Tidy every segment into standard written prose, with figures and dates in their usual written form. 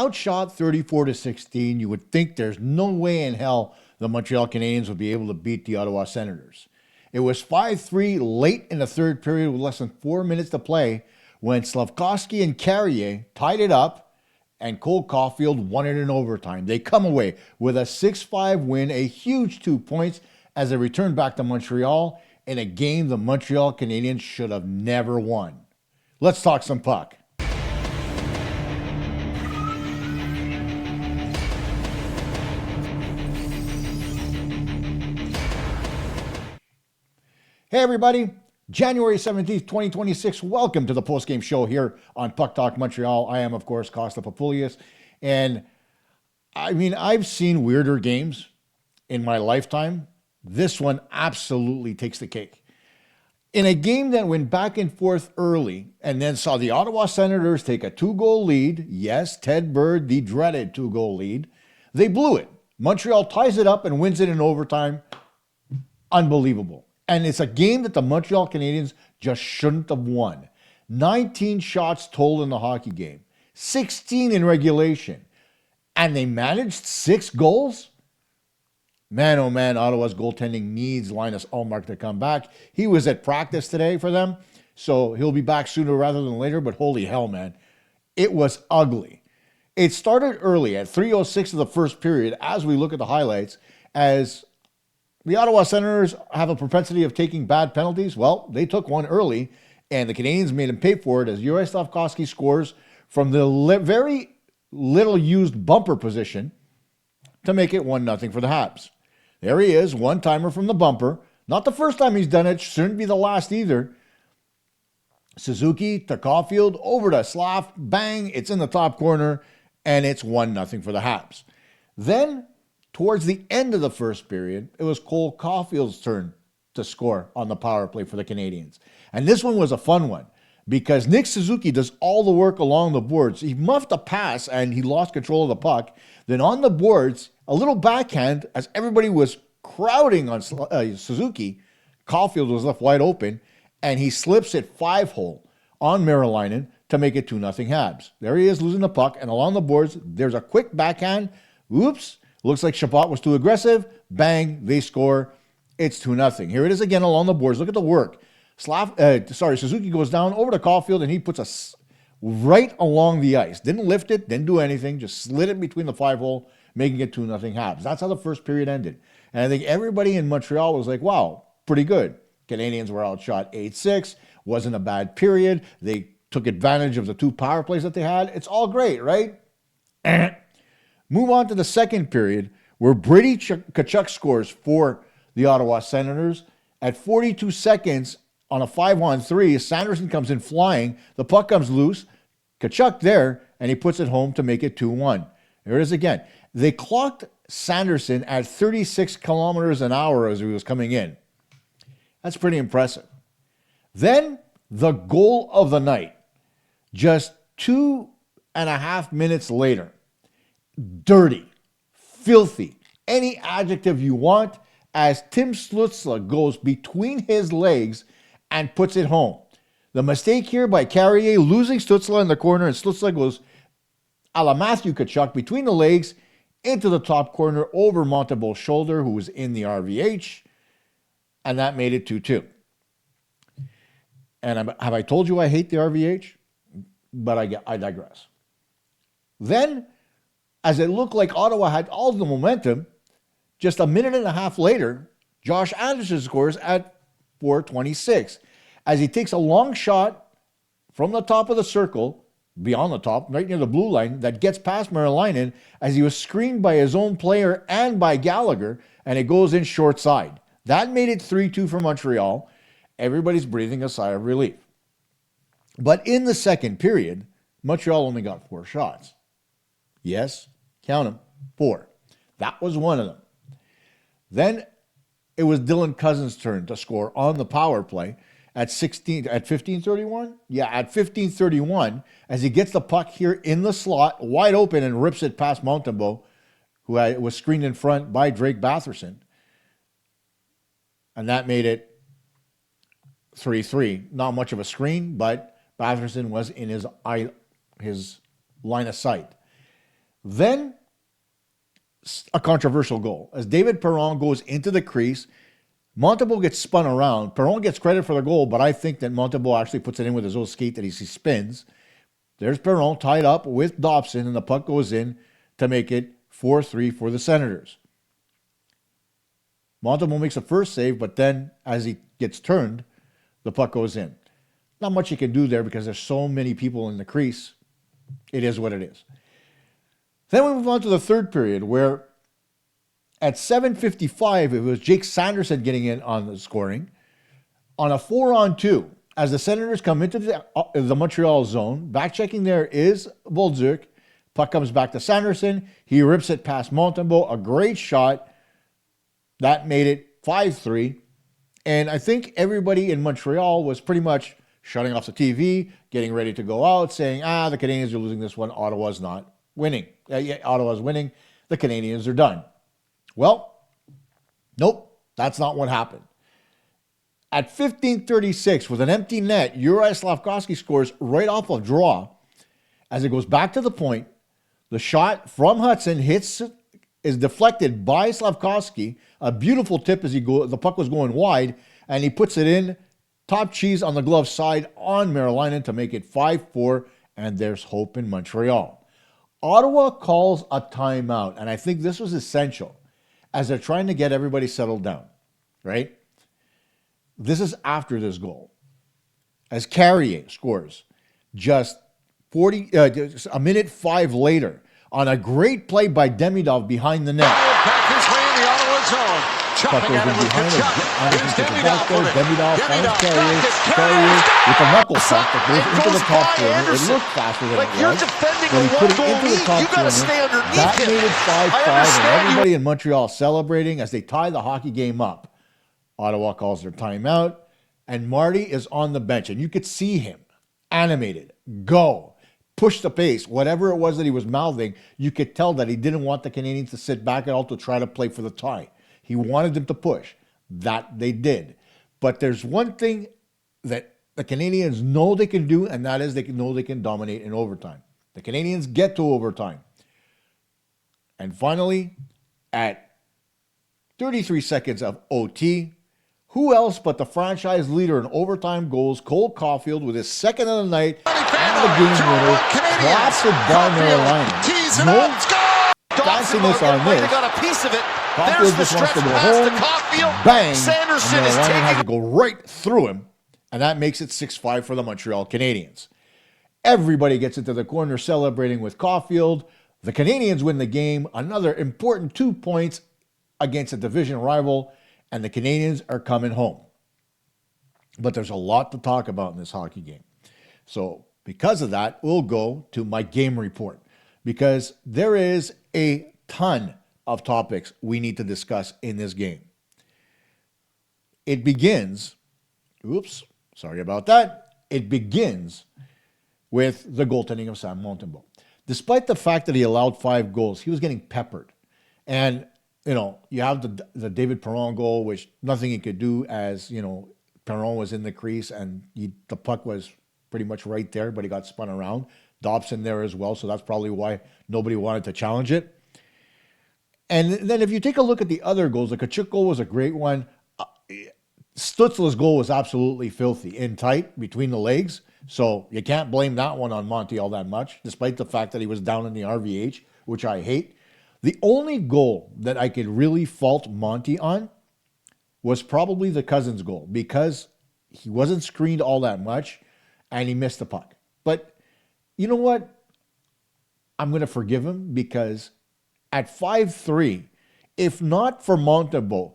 outshot 34-16. You would think there's no way in hell the Montreal Canadiens would be able to beat the Ottawa Senators. It was 5-3 late in the third period with less than 4 minutes to play when Slaf and Carrier tied it up and Caufield won it in overtime. They come away with a 6-5 win, a huge 2 points as they return back to Montreal in a game the Montreal Canadiens should have never won. Let's talk some puck. Hey everybody, January 17th, 2026. Welcome to the postgame show here on PuckTalk Montreal. I am, of course, Kosta. And I've seen weirder games in my lifetime. This one absolutely takes the cake. In a game that went back and forth early and then saw the Ottawa Senators take a 2-goal lead. Yes, Ted Bird, the dreaded 2-goal lead. They blew it. Montreal ties it up and wins it in overtime. Unbelievable. And it's a game that the Montreal Canadiens just shouldn't have won. 19 shots total in the hockey game, 16 in regulation, and they managed 6 goals? Man, oh man, Ottawa's goaltending needs Linus Ullmark to come back. He was at practice today for them, so he'll be back sooner rather than later, but holy hell, man. It was ugly. It started early at 3:06 of the first period as we look at the highlights, as the Ottawa Senators have a propensity of taking bad penalties. Well, they took one early, and the Canadiens made him pay for it as Juraj Slafkovsky scores from the very little used bumper position to make it 1-0 for the Habs. There he is, one-timer from the bumper. Not the first time he's done it, shouldn't be the last either. Suzuki to Caufield, over to Slaf, bang, it's in the top corner, and it's 1-0 for the Habs. Then, towards the end of the first period, it was Cole Caufield's turn to score on the power play for the Canadiens. And this one was a fun one because Nick Suzuki does all the work along the boards. He muffed a pass and he lost control of the puck. Then on the boards, a little backhand as everybody was crowding on Suzuki. Caufield was left wide open and he slips it 5-hole on Maigec to make it 2-0 Habs. There he is losing the puck, and along the boards, there's a quick backhand. Oops. Looks like Chabot was too aggressive. Bang, they score. It's 2-0. Here it is again along the boards. Look at the work. Suzuki goes down over to Caufield, and he puts us right along the ice. Didn't lift it, didn't do anything, just slid it between the 5-hole, making it 2-0 Habs. That's how the first period ended. And I think everybody in Montreal was like, wow, pretty good. Canadiens were outshot 8-6. Wasn't a bad period. They took advantage of the 2 power plays that they had. It's all great, right? Move on to the second period, where Brady Xhekaj scores for the Ottawa Senators. At 42 seconds on a 5-on-3, Sanderson comes in flying. The puck comes loose. Xhekaj there, and he puts it home to make it 2-1. There it is again. They clocked Sanderson at 36 kilometers an hour as he was coming in. That's pretty impressive. Then the goal of the night, just 2.5 minutes later. Dirty, filthy, any adjective you want, as Tim Stützle goes between his legs and puts it home. The mistake here by Carrier, losing Stützle in the corner, and Stützle goes a la Matthew Tkachuk between the legs into the top corner over Monty's shoulder, who was in the RVH, and that made it 2-2. And have I told you I hate the RVH? But I digress. Then, as it looked like Ottawa had all the momentum, just a minute and a half later, Josh Anderson scores at 4:26 as he takes a long shot from the top of the circle, beyond the top, right near the blue line, that gets past Maigec as he was screened by his own player and by Gallagher, and it goes in short side. That made it 3-2 for Montreal. Everybody's breathing a sigh of relief. But in the second period, Montreal only got 4 shots. Yes, count them, 4. That was one of them. Then it was Dylan Cousins' turn to score on the power play at 15:31. Yeah, at 15:31, as he gets the puck here in the slot, wide open, and rips it past Montembeault, who was screened in front by Drake Batherson. And that made it 3-3. Not much of a screen, but Batherson was in his line of sight. Then a controversial goal. As David Perron goes into the crease, Montembeault gets spun around. Perron gets credit for the goal, but I think that Montembeault actually puts it in with his own skate that he spins. There's Perron tied up with Dobson, and the puck goes in to make it 4-3 for the Senators. Montembeault makes a first save, but then as he gets turned, the puck goes in. Not much you can do there because there's so many people in the crease. It is what it is. Then we move on to the third period, where at 7:55, it was Jake Sanderson getting in on the scoring. On a 4-on-2, as the Senators come into the Montreal zone, back-checking there is Bolduc. Puck comes back to Sanderson. He rips it past Montembeault. A great shot. That made it 5-3. And I think everybody in Montreal was pretty much shutting off the TV, getting ready to go out, saying, the Canadiens are losing this one. Ottawa's not winning. Ottawa's winning. The Canadiens are done. Well, nope, that's not what happened. At 15:36, with an empty net, Juraj Slafkovsky scores right off a draw. As it goes back to the point, the shot from Hudson is deflected by Slafkovsky. A beautiful tip as the puck was going wide, and he puts it in, top cheese on the glove side on Marylainen to make it 5-4, and there's hope in Montreal. Ottawa calls a timeout, and I think this was essential as they're trying to get everybody settled down, right? This is after this goal. As Carrier scores just a minute 5 later on a great play by Demidov behind the net. Back his way in the Ottawa zone. Chopping at him with good shot. Here's Demidov for it. Demidov finds Carrier with a knuckle shot that goes into the top corner. It looked faster than it was. You're defending but he a put it one-goal into the lead. top You got to corner. stay underneath That him. made it 5-5, and everybody in Montreal celebrating as they tie the hockey game up. Ottawa calls their timeout, and Marty is on the bench, and you could see him animated, go, push the pace, whatever it was that he was mouthing. You could tell that he didn't want the Canadiens to sit back at all to try to play for the tie. He wanted them to push. That they did. But there's one thing that the Canadiens know they can do, and that is they can dominate in overtime. The Canadiens get to overtime. And finally, at 33 seconds of OT, who else but the franchise leader in overtime goals, Cole Caufield, with his second of the night and the game winner, claps it by Marylainen. No fanciness on this. Got a piece of it. Caufield just wants to go home, bang, Sanderson and is Marylainen taking has to go right through him, and that makes it 6-5 for the Montreal Canadiens. Everybody gets into the corner celebrating with Caufield. The Canadiens win the game, another important 2 points against a division rival, and the Canadiens are coming home. But there's a lot to talk about in this hockey game. So because of that, we'll go to my game report, because there is a ton of topics we need to discuss in this game. It begins, sorry about that. It begins with the goaltending of Sam Montembeault. Despite the fact that he allowed 5 goals, he was getting peppered. And, you have the David Perron goal, which nothing he could do, as, Perron was in the crease and the puck was pretty much right there, but he got spun around. Dobson there as well, so that's probably why nobody wanted to challenge it. And then if you take a look at the other goals, the Xhekaj goal was a great one. Stützle's goal was absolutely filthy, in tight, between the legs. So you can't blame that one on Monty all that much, despite the fact that he was down in the RVH, which I hate. The only goal that I could really fault Monty on was probably the Cousins goal, because he wasn't screened all that much and he missed the puck. But you know what? I'm going to forgive him, because at 5-3, if not for Montembeault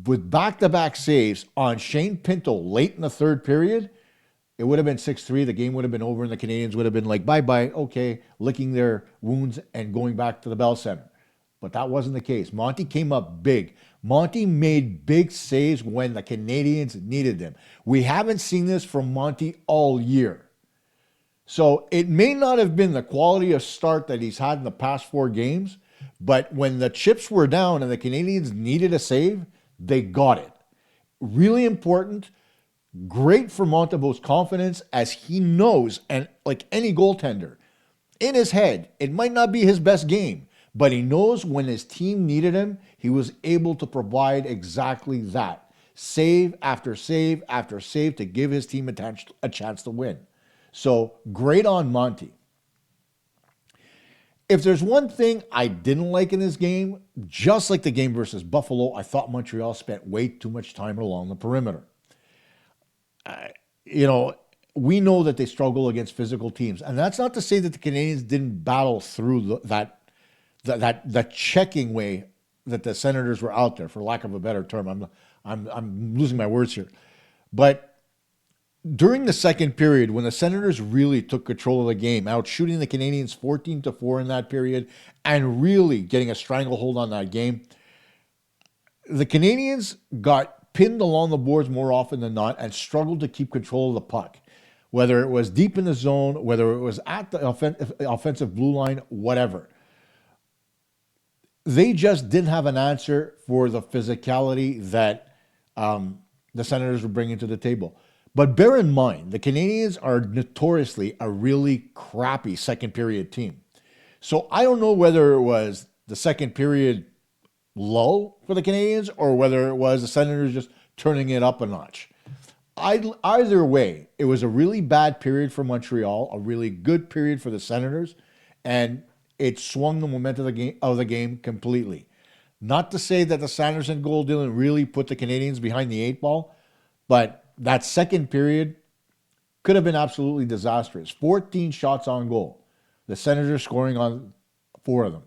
with back-to-back saves on Shane Pinto late in the third period, it would have been 6-3. The game would have been over, and the Canadiens would have been like, bye-bye, okay, licking their wounds and going back to the Bell Center. But that wasn't the case. Monty came up big. Monty made big saves when the Canadiens needed them. We haven't seen this from Monty all year. So it may not have been the quality of start that he's had in the past 4 games, but when the chips were down and the Canadiens needed a save, they got it. Really important. Great for Montembeault's confidence, as he knows, and like any goaltender, in his head, it might not be his best game, but he knows when his team needed him, he was able to provide exactly that. Save after save after save to give his team a chance to win. So great on Monty. If there's one thing I didn't like in this game, just like the game versus Buffalo, I thought Montreal spent way too much time along the perimeter. We know that they struggle against physical teams, and that's not to say that the Canadiens didn't battle through that checking way that the Senators were out there, for lack of a better term. I'm losing my words here, but during the second period, when the Senators really took control of the game, out shooting the Canadiens 14-4 in that period, and really getting a stranglehold on that game, the Canadiens got pinned along the boards more often than not and struggled to keep control of the puck. Whether it was deep in the zone, whether it was at the offensive blue line, whatever. They just didn't have an answer for the physicality that the Senators were bringing to the table. But bear in mind, the Canadiens are notoriously a really crappy second period team. So I don't know whether it was the second period low for the Canadiens or whether it was the Senators just turning it up a notch. Either way, it was a really bad period for Montreal, a really good period for the Senators, and it swung the momentum of the game completely. Not to say that the Senators and goal didn't really put the Canadiens behind the eight ball, but that second period could have been absolutely disastrous. 14 shots on goal. The Senators scoring on 4 of them.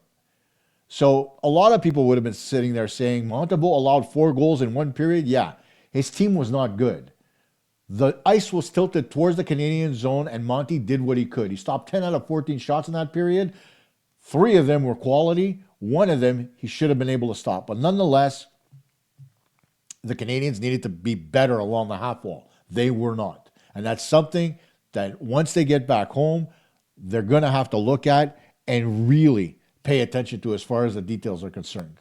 So a lot of people would have been sitting there saying, Monty allowed 4 goals in one period. Yeah, his team was not good. The ice was tilted towards the Canadian zone, and Monty did what he could. He stopped 10 out of 14 shots in that period. 3 of them were quality. 1 of them he should have been able to stop. But nonetheless, the Canadiens needed to be better along the half wall. They were not. And that's something that once they get back home, they're going to have to look at and really pay attention to as far as the details are concerned.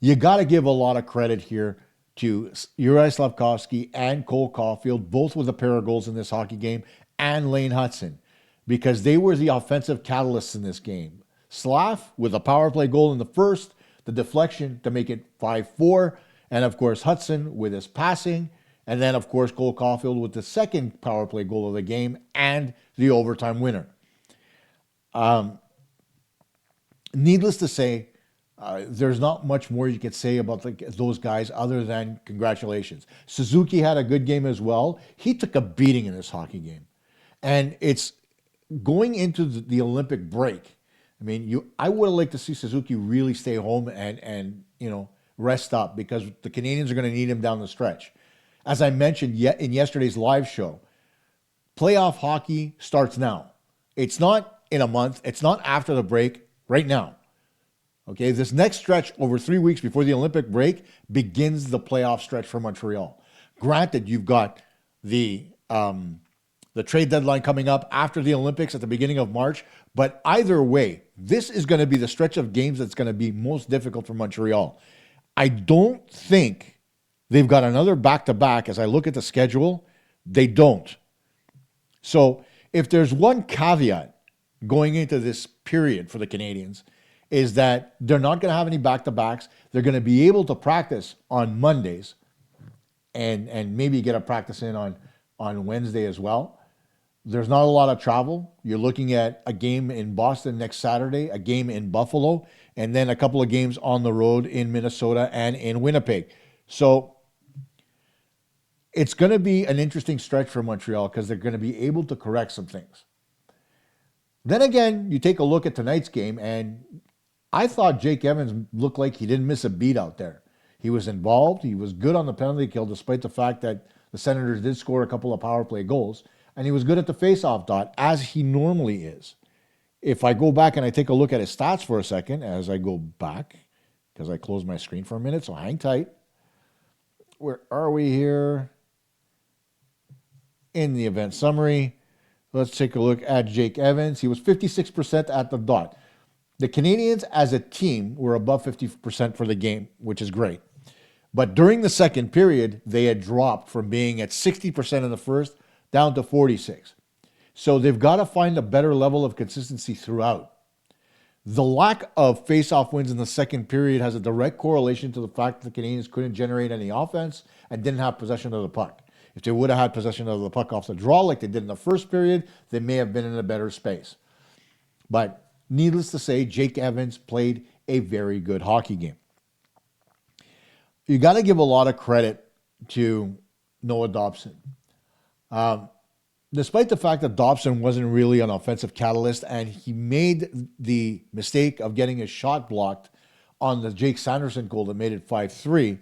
You got to give a lot of credit here to Juraj Slafkovsky and Cole Caufield, both with a pair of goals in this hockey game, and Lane Hutson, because they were the offensive catalysts in this game. Slaf with a power play goal in the first, the deflection to make it 5-4, and of course Hutson with his passing, and then of course Cole Caufield with the second power play goal of the game and the overtime winner. Needless to say, there's not much more you could say about those guys other than congratulations. Suzuki had a good game as well. He took a beating in this hockey game. And it's going into the Olympic break. I mean, I would have liked to see Suzuki really stay home and rest up, because the Canadiens are going to need him down the stretch. As I mentioned in yesterday's live show, playoff hockey starts now. It's not in a month. It's not after the break. Right now. Okay, this next stretch over 3 weeks before the Olympic break begins the playoff stretch for Montreal. Granted, you've got the trade deadline coming up after the Olympics at the beginning of March, but either way, this is going to be the stretch of games that's going to be most difficult for Montreal. I don't think they've got another back-to-back. As I look at the schedule, they don't. So if there's one caveat going into this period for the Canadiens, is that they're not going to have any back-to-backs. They're going to be able to practice on Mondays and maybe get a practice in on Wednesday as well. There's not a lot of travel. You're looking at a game in Boston next Saturday, a game in Buffalo, and then a couple of games on the road in Minnesota and in Winnipeg. So it's going to be an interesting stretch for Montreal because they're going to be able to correct some things. Then again, you take a look at tonight's game, and I thought Jake Evans looked like he didn't miss a beat out there. He was involved. He was good on the penalty kill, despite the fact that the Senators did score a couple of power play goals. And he was good at the faceoff dot, as he normally is. If I go back and I take a look at his stats for a second, as I go back, because I closed my screen for a minute, so hang tight. Where are we here? In the event summary, let's take a look at Jake Evans. He was 56% at the dot. The Canadiens as a team were above 50% for the game, which is great. But during the second period, they had dropped from being at 60% in the first down to 46. So they've got to find a better level of consistency throughout. The lack of face-off wins in the second period has a direct correlation to the fact that the Canadiens couldn't generate any offense and didn't have possession of the puck. If they would have had possession of the puck off the draw like they did in the first period, they may have been in a better space. But needless to say, Jake Evans played a very good hockey game. You got to give a lot of credit to Noah Dobson. Despite the fact that Dobson wasn't really an offensive catalyst and he made the mistake of getting his shot blocked on the Jake Sanderson goal that made it 5-3,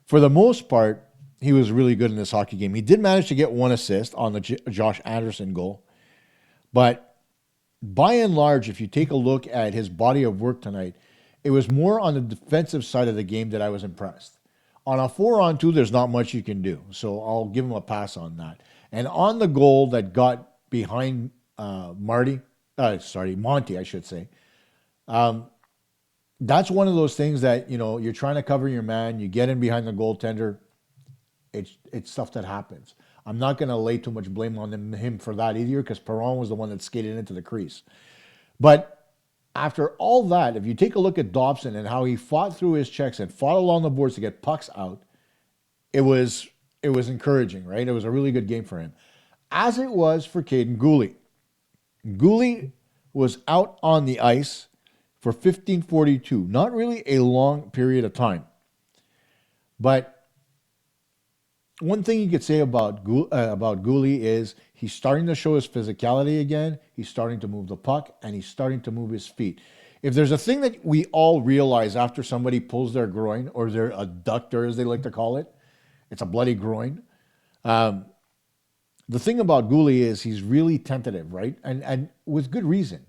for the most part, he was really good in this hockey game. He did manage to get one assist on the Josh Anderson goal. But by and large, if you take a look at his body of work tonight, it was more on the defensive side of the game that I was impressed. On a 4-on-2, there's not much you can do. So I'll give him a pass on that. And on the goal that got behind Monty, I should say, that's one of those things that, you're trying to cover your man, you get in behind the goaltender. It's stuff that happens. I'm not going to lay too much blame on him for that either, because Perron was the one that skated into the crease. But after all that, if you take a look at Dobson and how he fought through his checks and fought along the boards to get pucks out, it was encouraging, right? It was a really good game for him. As it was for Caden Gooley. Gooley was out on the ice for 15:42. Not really a long period of time. But one thing you could say about Gooley is he's starting to show his physicality again. He's starting to move the puck, and he's starting to move his feet. If there's a thing that we all realize after somebody pulls their groin, or their adductor, as they like to call it, it's a bloody groin. The thing about Gooley is he's really tentative, right? And with good reason.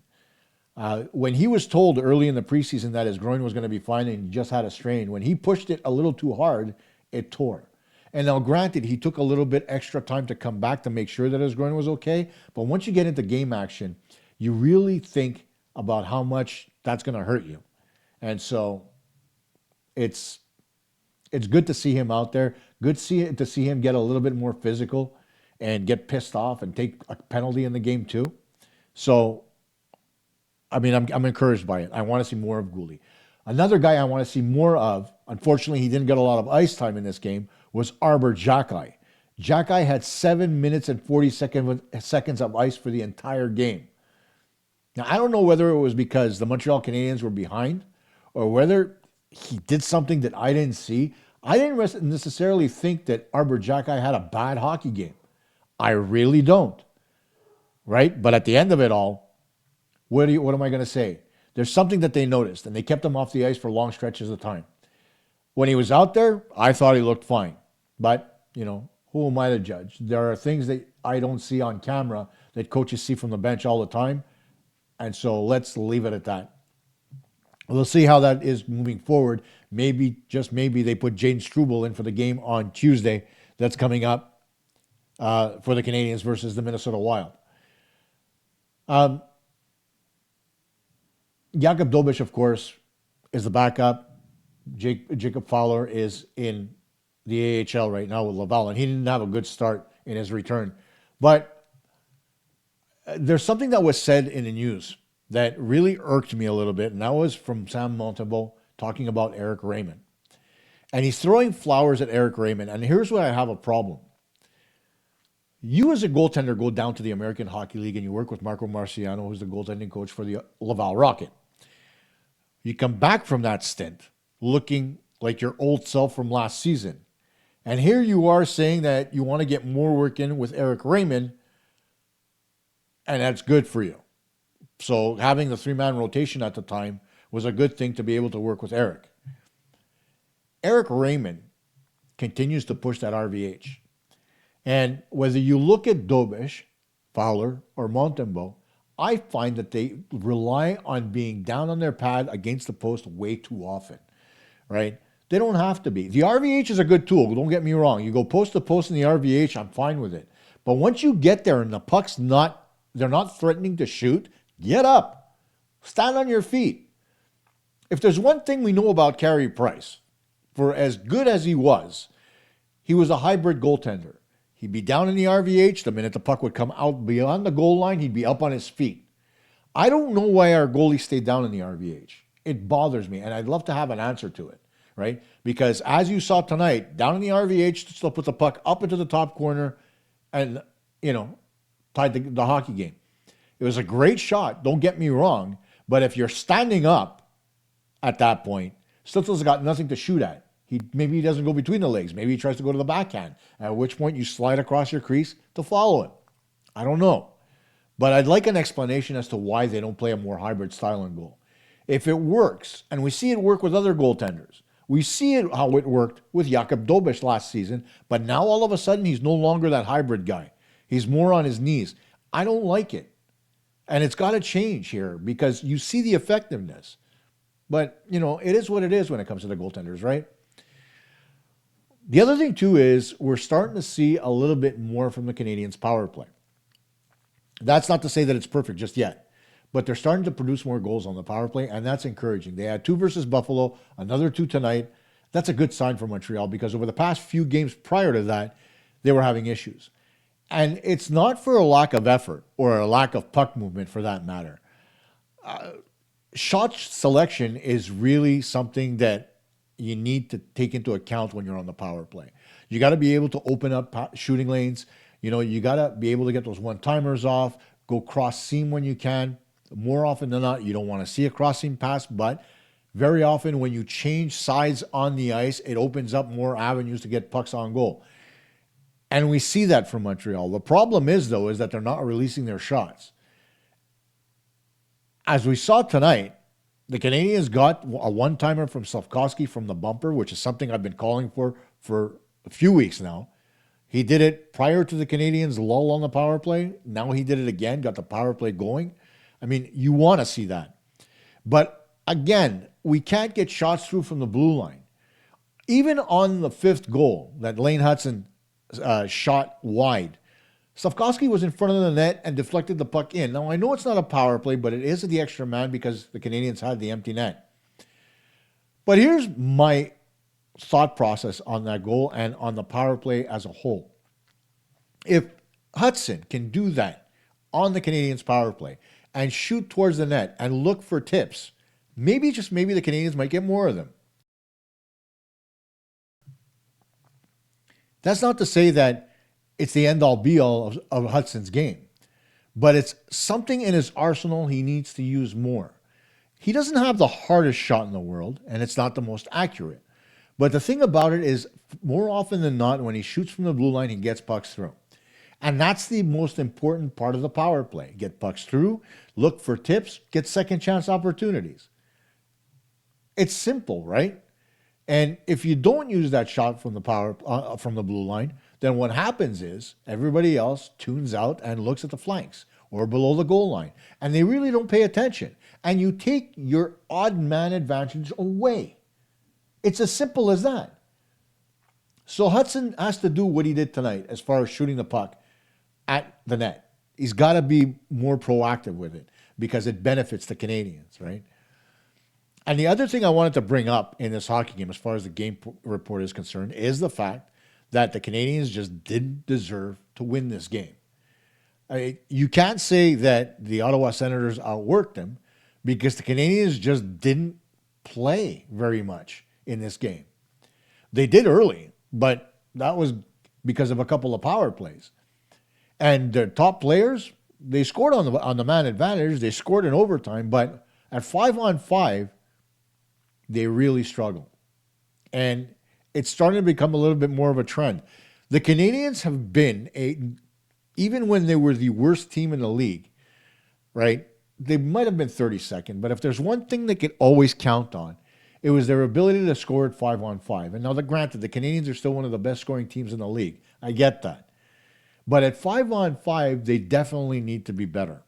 When he was told early in the preseason that his groin was going to be fine and he just had a strain, when he pushed it a little too hard, it tore. And now, granted, he took a little bit extra time to come back to make sure that his groin was okay. But once you get into game action, you really think about how much that's going to hurt you. And so it's good to see him out there. Good to see him get a little bit more physical and get pissed off and take a penalty in the game too. So, I mean, I'm encouraged by it. I want to see more of Gooley. Another guy I want to see more of, unfortunately he didn't get a lot of ice time in this game, was Xhekaj. Xhekaj had 7 minutes and 40 seconds of ice for the entire game. Now, I don't know whether it was because the Montreal Canadiens were behind or whether he did something that I didn't see. I didn't necessarily think that Xhekaj had a bad hockey game. I really don't. Right? But at the end of it all, what am I going to say? There's something that they noticed, and they kept him off the ice for long stretches of time. When he was out there, I thought he looked fine. But, who am I to judge? There are things that I don't see on camera that coaches see from the bench all the time. And so let's leave it at that. We'll see how that is moving forward. Maybe, just maybe, they put Jaden Struble in for the game on Tuesday that's coming up for the Canadiens versus the Minnesota Wild. Jakub Dobeš, of course, is the backup. Jacob Fowler is in the AHL right now with Laval, and he didn't have a good start in his return. But there's something that was said in the news that really irked me a little bit, and that was from Sam Montembeault talking about Eric Raymond. And he's throwing flowers at Eric Raymond, and here's where I have a problem. You as a goaltender go down to the American Hockey League and you work with Marco Marciano, who's the goaltending coach for the Laval Rocket. You come back from that stint looking like your old self from last season. And here you are saying that you want to get more work in with Eric Raymond, and that's good for you. So having the 3-man rotation at the time was a good thing to be able to work with Eric. Eric Raymond continues to push that RVH. And whether you look at Dobeš, Fowler, or Montembeault, I find that they rely on being down on their pad against the post way too often, right? They don't have to be. The RVH is a good tool, don't get me wrong. You go post to post in the RVH, I'm fine with it. But once you get there and the puck's they're not threatening to shoot, get up. Stand on your feet. If there's one thing we know about Carey Price, for as good as he was a hybrid goaltender. He'd be down in the RVH. The minute the puck would come out beyond the goal line, he'd be up on his feet. I don't know why our goalie stayed down in the RVH. It bothers me, and I'd love to have an answer to it, right? Because as you saw tonight, down in the RVH, still put the puck up into the top corner and, tied the hockey game. It was a great shot, don't get me wrong, but if you're standing up at that point, Stützle's got nothing to shoot at. Maybe he doesn't go between the legs. Maybe he tries to go to the backhand, at which point you slide across your crease to follow him. I don't know. But I'd like an explanation as to why they don't play a more hybrid style in goal. If it works, and we see it work with other goaltenders, we see how it worked with Jakub Dobeš last season, but now all of a sudden he's no longer that hybrid guy. He's more on his knees. I don't like it. And it's got to change here because you see the effectiveness. But, it is what it is when it comes to the goaltenders, right? The other thing, too, is we're starting to see a little bit more from the Canadiens' power play. That's not to say that it's perfect just yet, but they're starting to produce more goals on the power play, and that's encouraging. They had 2 versus Buffalo, another 2 tonight. That's a good sign for Montreal because over the past few games prior to that, they were having issues. And it's not for a lack of effort or a lack of puck movement for that matter. Shot selection is really something that you need to take into account when you're on the power play. You got to be able to open up shooting lanes. You got to be able to get those one-timers off, go cross-seam when you can. More often than not, you don't want to see a cross-seam pass, but very often when you change sides on the ice, it opens up more avenues to get pucks on goal. And we see that from Montreal. The problem is that they're not releasing their shots. As we saw tonight, the Canadiens got a one-timer from Slafkovsky from the bumper, which is something I've been calling for a few weeks now. He did it prior to the Canadiens' lull on the power play. Now he did it again, got the power play going. I mean, you want to see that. But again, we can't get shots through from the blue line. Even on the 5th goal that Lane Hutson shot wide, Slafkovsky was in front of the net and deflected the puck in. Now, I know it's not a power play, but it is the extra man because the Canadiens had the empty net. But here's my thought process on that goal and on the power play as a whole. If Hutson can do that on the Canadiens' power play and shoot towards the net and look for tips, maybe the Canadiens might get more of them. That's not to say that it's the end-all be-all of Hudson's game, but it's something in his arsenal he needs to use more. He doesn't have the hardest shot in the world, and it's not the most accurate. But the thing about it is, more often than not, when he shoots from the blue line, he gets pucks through. And that's the most important part of the power play. Get pucks through, look for tips, get second chance opportunities. It's simple, right? And if you don't use that shot from the blue line, then what happens is everybody else tunes out and looks at the flanks or below the goal line. And they really don't pay attention. And you take your odd man advantage away. It's as simple as that. So Hutson has to do what he did tonight as far as shooting the puck at the net. He's got to be more proactive with it because it benefits the Canadiens, right? And the other thing I wanted to bring up in this hockey game as far as the game report is concerned is the fact that the Canadiens just didn't deserve to win this game. You can't say that the Ottawa Senators outworked them because the Canadiens just didn't play very much in this game. They did early, but that was because of a couple of power plays. And their top players, they scored on the man advantage. They scored in overtime, but at 5-on-5, they really struggled. And it's starting to become a little bit more of a trend. The Canadiens have been, even when they were the worst team in the league, right? They might have been 32nd, but if there's one thing they could always count on, it was their ability to score at 5-on-5. And now, granted, the Canadiens are still one of the best scoring teams in the league. I get that. But at 5-on-5, they definitely need to be better.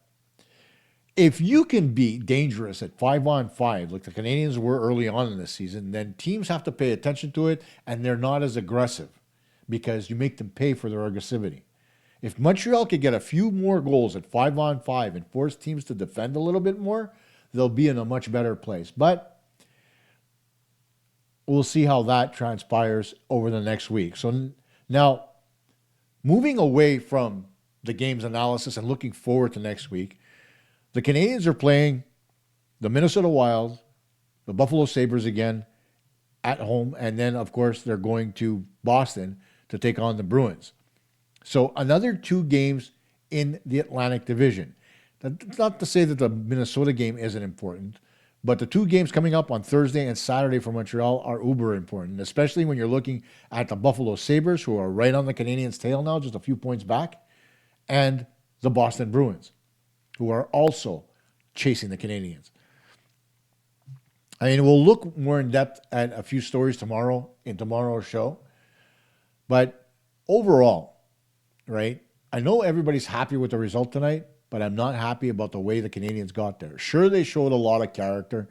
If you can be dangerous at 5-on-5, like the Canadiens were early on in this season, then teams have to pay attention to it, and they're not as aggressive because you make them pay for their aggressivity. If Montreal could get a few more goals at 5-on-5 and force teams to defend a little bit more, they'll be in a much better place. But we'll see how that transpires over the next week. So now, moving away from the game's analysis and looking forward to next week, the Canadiens are playing the Minnesota Wild, the Buffalo Sabres again at home, and then, of course, they're going to Boston to take on the Bruins. So another 2 games in the Atlantic Division. That's not to say that the Minnesota game isn't important, but the 2 games coming up on Thursday and Saturday for Montreal are uber important, especially when you're looking at the Buffalo Sabres, who are right on the Canadiens' tail now, just a few points back, and the Boston Bruins, who are also chasing the Canadiens. I mean, we'll look more in depth at a few stories tomorrow in tomorrow's show, but overall, right, I know everybody's happy with the result tonight, but I'm not happy about the way the Canadiens got there. Sure, they showed a lot of character,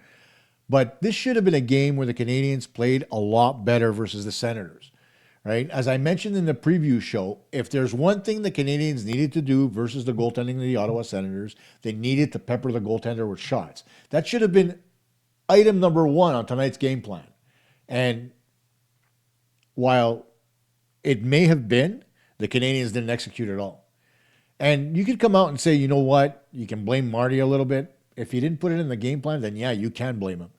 but this should have been a game where the Canadiens played a lot better versus the Senators, right? As I mentioned in the preview show, if there's one thing the Canadiens needed to do versus the goaltending of the Ottawa Senators, they needed to pepper the goaltender with shots. That should have been item number 1 on tonight's game plan. And while it may have been, the Canadiens didn't execute at all. And you could come out and say, you know what, you can blame Marty a little bit. If he didn't put it in the game plan, then yeah, you can blame him.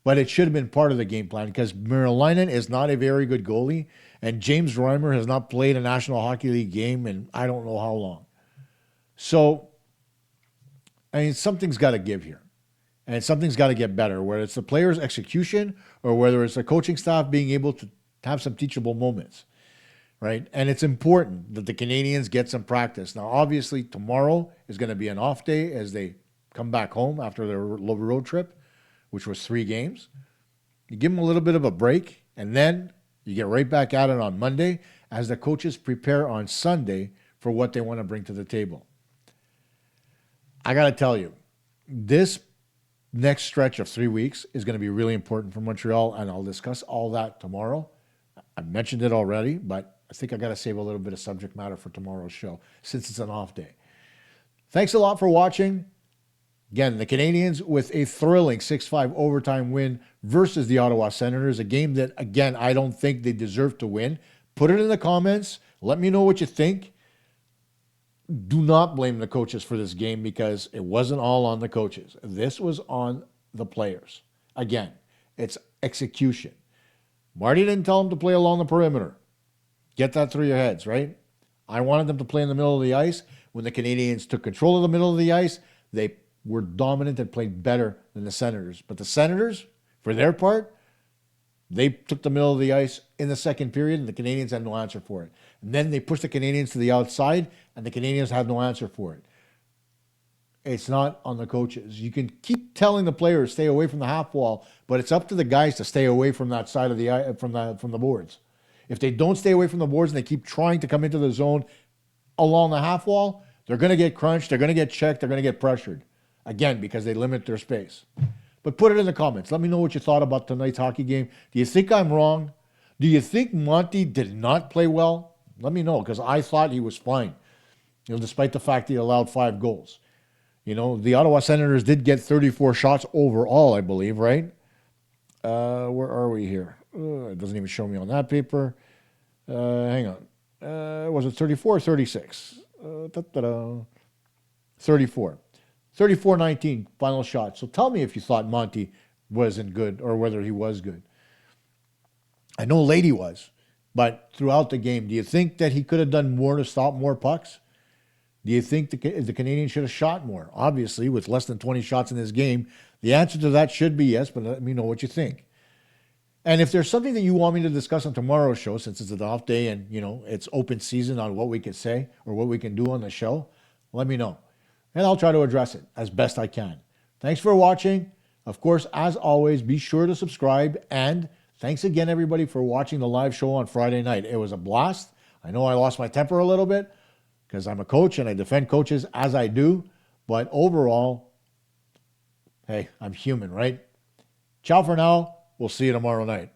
But it should have been part of the game plan because Merlainen is not a very good goalie, and James Reimer has not played a National Hockey League game in I don't know how long. So, I mean, something's got to give here. And something's got to get better, whether it's the player's execution or whether it's the coaching staff being able to have some teachable moments, right? And it's important that the Canadiens get some practice. Now, obviously, tomorrow is going to be an off day as they come back home after their road trip, which was 3 games. You give them a little bit of a break, and then you get right back at it on Monday as the coaches prepare on Sunday for what they want to bring to the table. I got to tell you, this next stretch of 3 weeks is going to be really important for Montreal, and I'll discuss all that tomorrow. I mentioned it already, but I think I got to save a little bit of subject matter for tomorrow's show since it's an off day. Thanks a lot for watching. Again, the Canadiens with a thrilling 6-5 overtime win versus the Ottawa Senators, a game that, again, I don't think they deserve to win. Put it in the comments. Let me know what you think. Do not blame the coaches for this game because it wasn't all on the coaches. This was on the players. Again, it's execution. Marty didn't tell them to play along the perimeter. Get that through your heads, right? I wanted them to play in the middle of the ice. When the Canadiens took control of the middle of the ice, they were dominant and played better than the Senators. But the Senators, for their part, they took the middle of the ice in the second period, and the Canadiens had no answer for it. And then they pushed the Canadiens to the outside, and the Canadiens had no answer for it. It's not on the coaches. You can keep telling the players stay away from the half wall, but it's up to the guys to stay away from that side of the from the boards. If they don't stay away from the boards and they keep trying to come into the zone along the half wall, they're going to get crunched, they're going to get checked, they're going to get pressured. Again, because they limit their space. But put it in the comments. Let me know what you thought about tonight's hockey game. Do you think I'm wrong? Do you think Monty did not play well? Let me know, because I thought he was fine, despite the fact he allowed 5 goals. The Ottawa Senators did get 34 shots overall, I believe, right? Where are we here? It doesn't even show me on that paper. Hang on. Was it 34 or 36? 34. 34-19 final shot. So tell me if you thought Monty wasn't good or whether he was good. I know Lady was, but throughout the game, do you think that he could have done more to stop more pucks? Do you think the Canadiens should have shot more? Obviously, with less than 20 shots in this game, the answer to that should be yes, but let me know what you think. And if there's something that you want me to discuss on tomorrow's show, since it's an off day and, it's open season on what we can say or what we can do on the show, let me know. And I'll try to address it as best I can. Thanks for watching. Of course, as always, be sure to subscribe. And thanks again, everybody, for watching the live show on Friday night. It was a blast. I know I lost my temper a little bit because I'm a coach and I defend coaches as I do. But overall, hey, I'm human, right? Ciao for now. We'll see you tomorrow night.